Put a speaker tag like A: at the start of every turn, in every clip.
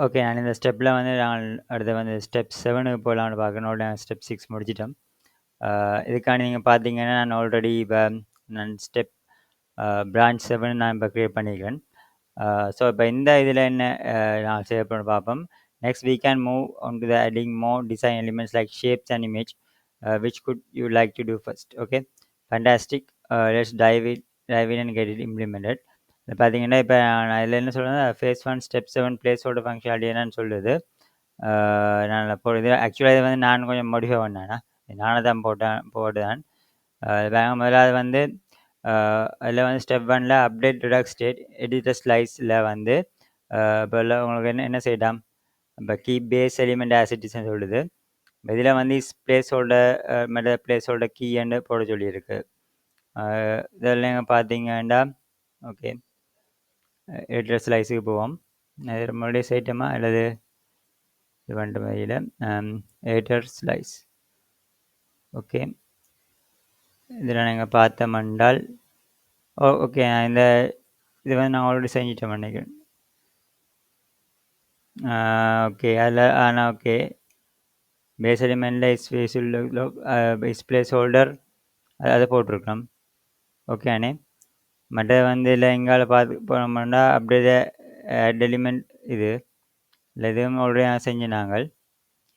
A: Okay. நான் இந்த ஸ்டெப்ல வந்து நான் அடுத்து வந்து ஸ்டெப் 7க்கு போலான்னு பார்க்கணும். ஸ்டெப் 6 முடிச்சுட்டோம். அ இதுக்காண்டி நீங்க பார்த்தீங்கன்னா, நான் ஆல்ரெடி இப்ப நான் ஸ்டெப் பிரான்ச் 7 நான் இப்ப கிரியேட் பண்ணியிருக்கேன். ஸோ இப்ப இந்த இதில என்ன நான் செய்ய போறேன்னு பார்ப்போம். Next we can move on to the adding more design elements like shapes and image. Which could you like to do first? Okay. Fantastic. Let's dive in and get it implemented. இப்ப பார்த்தீங்கன்னா, இப்ப நான் இதில என்ன சொல்றேன்னா, phase 1 step 7 placeholder functionality என்னன்னு சொல்லுது. ஆ நான் இப்போ இது ஆக்சுவலா இது வந்து நான் கொஞ்சம் மாடிஃபை பண்ணேன்னா, நானா தான் போட்டேன். முதலாவது வந்து அதில வந்து ஸ்டெப் 1ல அப்டேட் ரிடக்ட் ஸ்டேட் எடிட்டர் ஸ்லைஸில வந்து இப்போல உங்களுக்கு என்ன என்ன செய்யலாம், இப்போ keep base element as it இஸ்ன்னு சொல்லுது. இதில வந்து பிளேஸ் ஹோல்டர் பிளேஸ் ஹோல்டர் கீன்னு போட சொல்லியிருக்கு. இதில் நீங்கள் பார்த்தீங்கன்னா, ஓகே, எடிட்டர் ஸ்லைஸுக்கு போவோம். அது மறுபடியும் செய்யட்டுமா அல்லது இது பண்ணிட்ட வகையில் எடிட்டர் ஸ்லைஸ். ஓகே, இதில் நீங்கள் பார்த்தோம்னால் ஓகே, இந்த இது வந்து நான் ஆல்ரெடி செஞ்சுட்டேன் நினைக்கிறேன். ஓகே, அதில் ஆனால் ஓகே, பேஸ் எலிமெண்ட்டில் இஸ் பிளேஸ் ஹோல்டர் அதை போட்டிருக்கோம். ஓகே அண்ணே. மற்ற வந்து இல்லை எங்கால பார்த்து போனோம்னா அப்படியே ஆட் எலிமெண்ட் இது இல்லை இதுவும் ஆல்ரெடி செஞ்சு நாங்கள்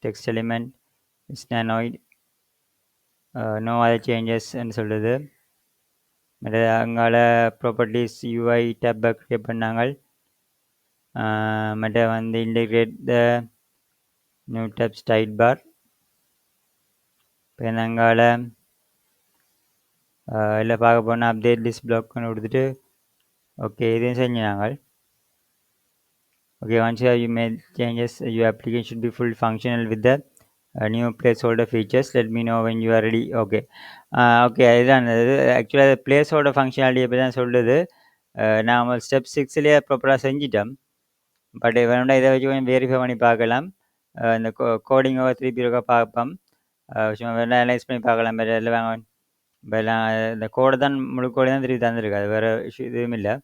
A: டெக்ஸ்ட் எலிமெண்ட் ஸ்டானாய்ட் நோ அதர் சேஞ்சஸ்ன்னு சொல்லுது. மற்ற அங்கால ப்ராப்பர்ட்டிஸ் யூஐ டேப்பை க்ரியேட் பண்ணாங்க. மற்ற வந்து இன்டெகிரேட் த நியூ டேப் ஸ்டைட் பார். இப்போ அங்கால இல்லை பார்க்க போனால் அப்டேட் லிஸ்ட் பிளாக்னு கொடுத்துட்டு ஓகே இதையும் செஞ்சு நாங்கள். Okay, once you made changes, your application should be fully functional with the new placeholder features. Let me know when you are ready. Okay. Okay, இதுதான் ஆக்சுவலாக பிளேஸோட ஃபங்க்ஷனாலிட்டி எப்படி தான் சொல்லுது. நாம் ஸ்டெப் 6லேயே ப்ராப்பராக செஞ்சிட்டோம். பட் வேணும்னா இதை வச்சு கொஞ்சம் வெரிஃபை பண்ணி பார்க்கலாம். இந்த கோடிங்கோ திருப்பி இருக்கா பார்ப்போம். சும்மா வேணா அனலைஸ் பண்ணி பார்க்கலாம். வேறு எல்லாம் வாங்க எல்லாம் இந்த கோடை தான் முழு கோடை தான் திருப்பி தந்துருக்கு. அது வேறு இதுவும் இல்லை.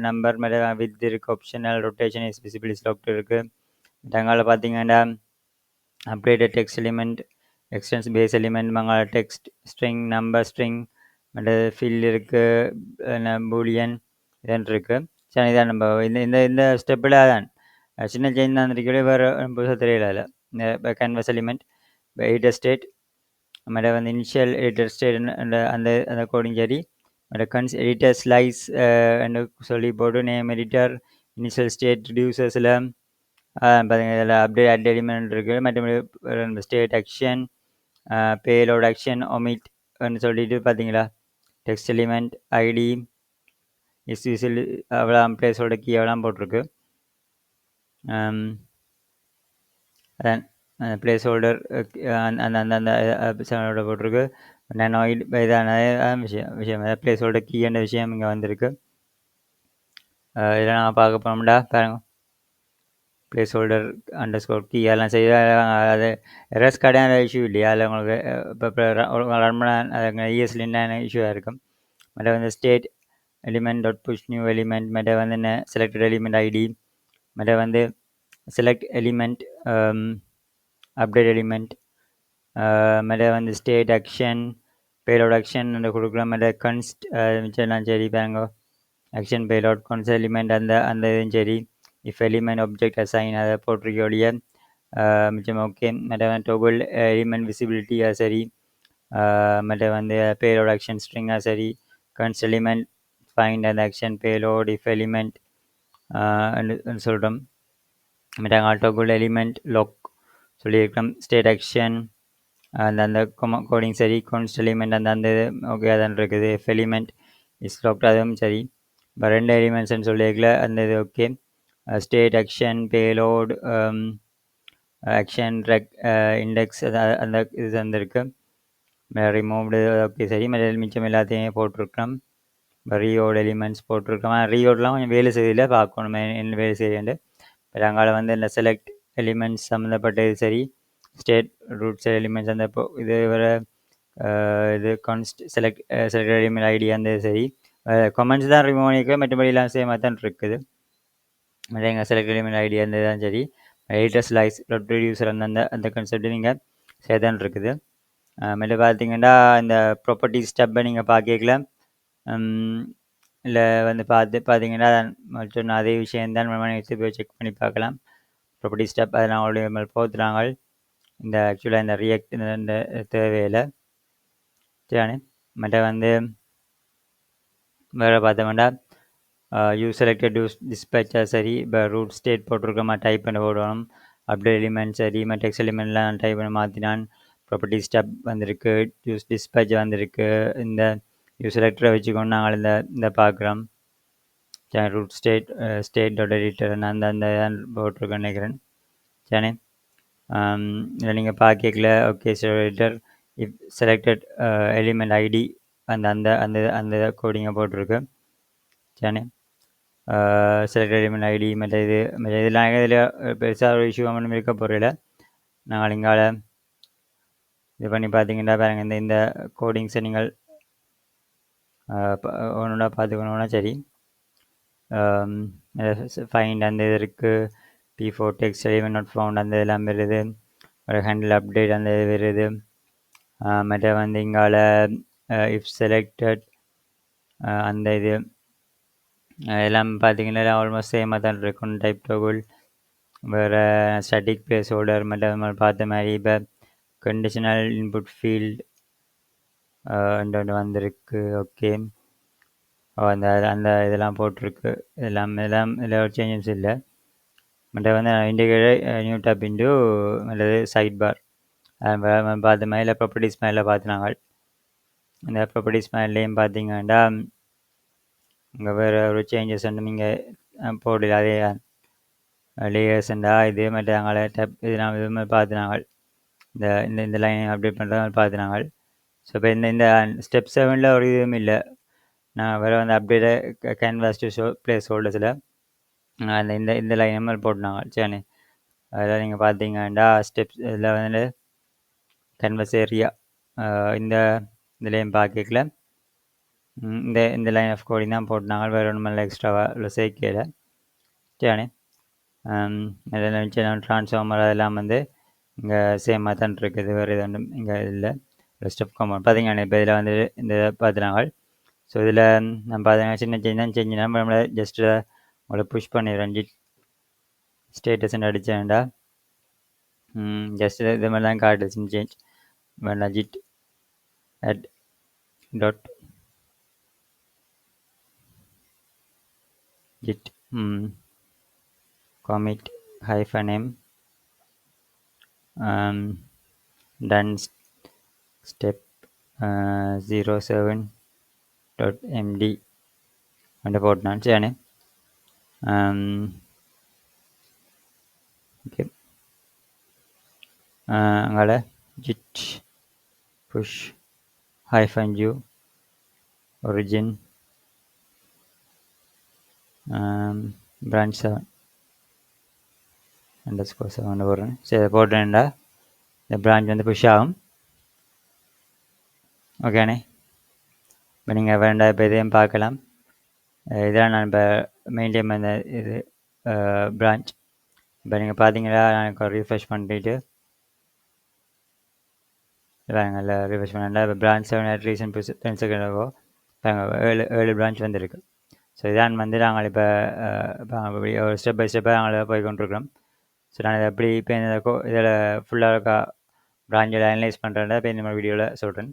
A: நம்பர் மேலே வித் இருக்குது, optional rotation is visible is locked இருக்குது. அங்கால பார்த்தீங்கன்னா updated text element extends base element மங்கால டெக்ஸ்ட் ஸ்ட்ரிங் நம்பர் ஸ்ட்ரிங் மற்ற ஃபில் இருக்குது, பூலியன் இதன் இருக்குது. சரி, இதான் நம்ம இந்த இந்த இந்த ஸ்டெப்பில் தான் சின்ன சேஞ்ச் தான் இருக்கே, வேறு புதுசாக தெரியல. இந்த கேன்வஸ் எலிமெண்ட் எடிட்டர் ஸ்டேட் மற்ற வந்து இனிஷியல் எடிட்டர் ஸ்டேட் அந்த அந்த கோடிங் சரி. கன்ஸ் எடிட்டர் ஸ்லைஸ் சொல்லி போட்டு நேம் எடிட்டர் இனிஷியல் ஸ்டேட் ரிடியூசர்ஸில் பார்த்தீங்கன்னா இதில் அப்டேட் அட் எலிமெண்ட் இருக்குது. மற்றபடி ஸ்டேட் ஆக்ஷன் பேலோட் ஆக்ஷன் ஒமிட்னு சொல்லிட்டு பார்த்தீங்களா டெக்ஸ்ட் எலிமெண்ட் ஐடி இஸ்யூசில் அவ்வளோ பிளேஸோட கீ எவ்வளோ போட்டிருக்கு. அதான் பிளேஸ் ஹோல்டர் அந்த அந்த அந்த போட்டிருக்கு. நானாய்டு இதான விஷயம் பிளேஸ் ஹோல்டர் கீ என்ற விஷயம் இங்கே வந்திருக்கு. இதெல்லாம் நான் பார்க்க போனோம்டா பாருங்க. Placeholder underscore key எல்லாம் செய்ய அது எரஸ் கடையான இஷ்யூ இல்லையா? அதில் உங்களுக்கு இப்போ ரன் பண்ண அது இஎஸ்லின்னு இஷ்யூவாக இருக்கும். மற்ற வந்து state element dot push new element மற்ற வந்து என்ன செலக்டட் எலிமெண்ட் ஐடி மற்ற வந்து செலக்ட் எலிமெண்ட் அப்டேட் எலிமெண்ட் மற்ற வந்து ஸ்டேட் ஆக்ஷன் பேலோட் ஆக்ஷன் கொடுக்குறோம். மற்ற கன்ஸ்ட் மிச்சம்லாம் சரி பாருங்க. ஆக்ஷன் பேலோட் கான்ஸ்ட் எலிமெண்ட் அந்த அந்த இதுவும் சரி. இஃப் எலிமெண்ட் ஆப்ஜெக்ட் அசைன் அதை போட்டிருக்கோடைய மிச்சம் ஓகே. மற்ற வந்து டோகுல் எலிமெண்ட் விசிபிலிட்டியாக சரி. மற்ற வந்து பேலோட் ஆக்ஷன் ஸ்ட்ரிங்காக சரி. கன்ஸ்ட் எலிமெண்ட் ஃபைண்ட் அந்த ஆக்ஷன் பேலோட் இஃப் எலிமெண்ட் சொல்கிறோம். மற்ற டோகுல் எலிமெண்ட் லாக் சொல்லியிருக்கோம். ஸ்டேட் ஆக்ஷன் அந்த அந்த கோடிங் சரி. கான்ஸ்ட் எலிமெண்ட் அந்த அந்த இது ஓகே அதான் இருக்குது. இஃப் எலிமெண்ட் இஸ் லாக்ட் அதுவும் சரி. இப்போ 2 எலிமெண்ட்ஸ்ன்னு சொல்லியிருக்கல அந்த இது okay. State action payload action index அந்த இது வந்திருக்கு. ரிமூவ்டு ஓகே சரி. மிச்சம் எல்லாத்தையும் போட்டிருக்கோம். ரீஓட் எலிமெண்ட்ஸ் போட்டிருக்கோம். ரீஓட்லாம் கொஞ்சம் வேலை செய்யல பார்க்கணும் என்ன வேலை செய்யண்டு. அங்கால வந்து இந்த செலக்ட் எலிமெண்ட்ஸ் சம்மந்தப்பட்டது சரி. ஸ்டேட் ரூட்ஸ் எலிமெண்ட்ஸ் அந்த இது வர இது கான்ஸ்ட் செலக்ட் எலிமெண்ட் ஐடி அந்த சரி. கமெண்ட்ஸ் தான் ரிமூவ் பண்ணிக்க மற்றபடி எல்லாம் சேமாக தான் இருக்குது. எங்கள் செலக்ட் எலிமெண்ட் ஐடி அந்த தான் சரி லேட்டஸ்ட் லைஸ் ப்ரொடியூசர் அந்த கான்செப்ட் நீங்கள் சேதான் இருக்குது. மேலே பார்த்தீங்கன்னா இந்த ப்ராப்பர்ட்டிஸ் ஸ்டெப்பை நீங்கள் பார்க்கல இல்லை வந்து பார்த்தீங்கன்னா சொன்ன அதே விஷயம்தான் நம்ம எடுத்து போய் செக் பண்ணி பார்க்கலாம். ப்ராப்பர்ட்டி ஸ்டெப் அதெல்லாம் ஆல்ரெடி போத்துறாங்க. இந்த ஆக்சுவலாக இந்த ரியாக்ட் இந்த தேவையில்லை சரியானே. மற்ற வந்து வேறு பார்த்தோம்னா யூ செலக்டட் யூஸ் டிஸ்பேச்சர் சரி இப்போ ரூட் ஸ்டேட் போட்டிருக்கோமா டைப் பண்ண போடணும். அப்டேட் எலிமெண்ட் சரி டெக்ஸ்ட் எலிமெண்ட்லாம் டைப் பண்ண மாற்றினான். ப்ராப்பர்ட்டி ஸ்டெப் வந்திருக்கு, யூஸ் டிஸ்பேச் வந்திருக்கு. இந்த யூ செலக்டரை வச்சுக்கொண்டு நாங்கள் இந்த பார்க்குறோம். ரூட் ஸ்டேட் டாட் எடிட்டர் அந்த போட்டிருக்கேன் நினைக்கிறேன் சரியானே. இதில் நீங்கள் பார்க்கல okay editor if selected element ID அந்த அந்த அந்த அந்த கோடிங்கை போட்டிருக்கு சரியானே. செலக்டட் எலிமெண்ட் ஐடி மற்ற இதெல்லாம் இதில் பெருசாக ஒரு இஷ்யூ ஒன்றும் இருக்க போகிறதில்ல. நாங்கள் இங்கால இது பண்ணி பார்த்தீங்கன்னா பாருங்கள் இந்த கோடிங்ஸை நீங்கள் ஒன்றுனா பார்த்துக்கணுன்னா சரி. ஃபைண்ட் அந்த இது இருக்குது, P4 text element not found அந்த இதெல்லாம் வருது. ஒரு ஹேண்டில் அப்டேட் அந்த இது வருது. மற்ற வந்து இங்கால இஃப் செலக்டட் அந்த இது எல்லாம் பார்த்தீங்கன்னா ஆல்மோஸ்ட் சேமாக தான் இருக்கும். டைப் டோகுல் வேறு ஸ்டாட்டிக் பிளேஸ் ஹோல்டர் மற்ற நம்ம பார்த்த மாதிரி இப்போ கண்டிஷனல் இன்புட் ஃபீல்ட் ஒன்று வந்திருக்கு ஓகே. அந்த அந்த இதெல்லாம் போட்டிருக்கு. எல்லாம் இதில் ஒரு சேஞ்சஸ் இல்லை. மற்ற வந்து இண்டிகேட்டர் நியூ டாப் இன்டு அல்லது சைட் பார் பார்த்த மாதிரி இல்லை ப்ராப்பர்ட்டிஸ் மேலே பார்த்துனாங்க. இந்த ப்ராப்பர்ட்டிஸ் மேலேயும் பார்த்தீங்கன்னா இங்கே வேறு ஒரு சேஞ்சஸ் வந்து நீங்கள் போடல அதே லேயர்ஸ்ண்டா இதே மாதிரி நாங்கள் டப் இதெல்லாம் இது மாதிரி பார்த்துனாங்க. இந்த இந்த லைன் அப்டேட் பண்ணுறது மாதிரி பார்த்துனாங்க. ஸோ இப்போ இந்த ஸ்டெப் 7 ஒரு இதுவும் இல்லை. நான் வேறு வந்து அப்டேட்டை கேன்வாஸ் டு பிளேஸ் ஹோல்டர்ஸில் அந்த இந்த லைன் மாதிரி போட்டுனாங்க சரி. அதில் நீங்கள் பார்த்தீங்கன்னா ஸ்டெப்ஸ் இதில் வந்து கேன்வாஸ் ஏரியா இந்த இதுலேயும் பார்க்கல இந்த லைன் ஆஃப் கோடிங் தான் போட்டுனாங்க. வேறு ஒன்றும் இல்லை எக்ஸ்ட்ராவாக இல்லை சேர்க்கல சரியானே. இதெல்லாம் வச்சு ட்ரான்ஸ்ஃபார்மர் அதெல்லாம் வந்து இங்கே சேமாக தான் இருக்குது. வேறு இது ஒன்றும் இங்கே இல்லை. ரெஸ்ட் ஆஃப் காம்பவுண்ட் பார்த்தீங்கன்னா இப்போ இதில் வந்து இந்த பார்த்துனாங்க. ஸோ இதில் நம்ம பார்த்தீங்கன்னா சின்ன சேஞ்ச் தான் செஞ்சுனா நம்மளை ஜஸ்ட்டு உங்களை புஷ் பண்ணிடுறேன். ஜிட் ஸ்டேட்டஸ்ன்னு அடித்தேன்டா ஜஸ்ட் இது மாதிரி தான் காட்டுது சின்ன சேஞ்ச் வேண்டாம். GID at dot git commit -m done step 07.md அந்த போட்டான் சரியானே. ஓகே அங்கே git push -u origin branch 7 _7 போடுறேன் சரி. போட்டேன்டா இந்த பிரான்ச் வந்து புஷ் ஆகும் ஓகேண்ணே. இப்போ நீங்கள் வேண்டாம் இப்போ இதையும் பார்க்கலாம். இதெல்லாம் நான் இப்போ மெயின்டைன் பண்ண இது பிரான்ச். இப்போ நீங்கள் பார்த்தீங்கன்னா நான் ரீஃப்ரெஷ் பண்ணிட்டு நல்லா ரீஃப்ரெஷ் பண்ணா இப்போ பிரான்ச் 7 ரீசன் 10 செகண்ட் ஆகும். ஏழு பிரான்ச் வந்துருக்கு. ஸோ இதான் வந்து நாங்கள் இப்போ ஒரு ஸ்டெப் பை ஸ்டெப்பாக நாங்கள் போய் கொண்டிருக்கிறோம். ஸோ நான் இதை எப்படி இப்போ இதில் ஃபுல்லாக இருக்கா பிரான்ச்சில் அனலைஸ் பண்ணுறேன் இப்போ இந்த மாதிரி வீடியோவில் சொல்கிறேன்.